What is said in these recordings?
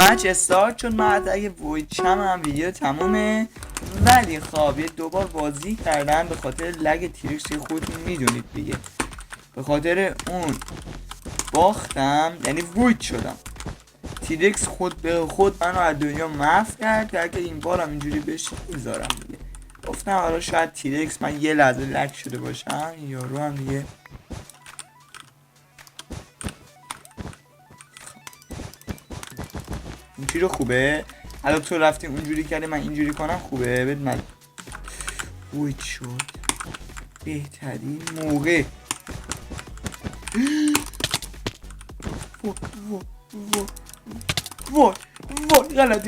مچ استارت شد. من حتی اگه وید چم هم ویدیو تمومه، ولی خب یه دوبار بازی کردم به خاطر لگ تیریکس که خودتون میدونید دیگه. به خاطر اون باختم، یعنی وید شدم. تیریکس خود به خود منو از دنیا محو کرد که اگه این بارم اینجوری بشه میذارم دیگه. گفتم حالا شاید تیریکس من یه لحظه لگ شده باشم، یارو هم دیگه اینجوری خوبه. حالا تو رفتی اونجوری کردی من اینجوری کنم خوبه. بد من وید شد بهترین موقع. وای غلط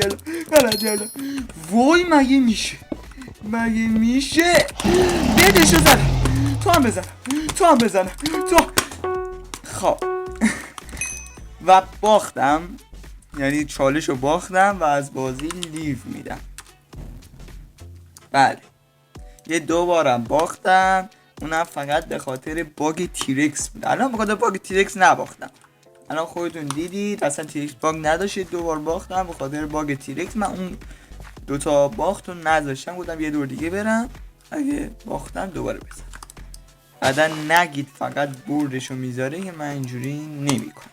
کردم. وای مگه میشه بدشو زدم. تو هم بزنم خب و باختم، یعنی چالشو باختم و از بازی لیو میدم. بله یه دوبارم باختم، اونم فقط به خاطر باگ تیریکس بود. الان به خاطر باگ تیریکس نباختم، الان خودتون دیدید اصلا تیریکس باگ نداشت. دوبار باختم به خاطر باگ تیریکس. من اون دوتا باخت رو نذاشتم، گفتم یه دور دیگه برم، اگه باختم دوباره بزنم. بعدا نگید فقط بردشو میذاره که من اینجوری نمیکنم.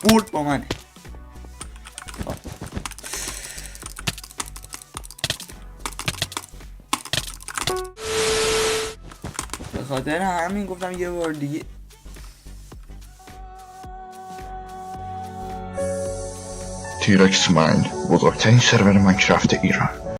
برد با منه. به خاطر همین گفتم یه بار دیگه. تیرکس مایند، بزرگترین سرور ماینکرافت ایران.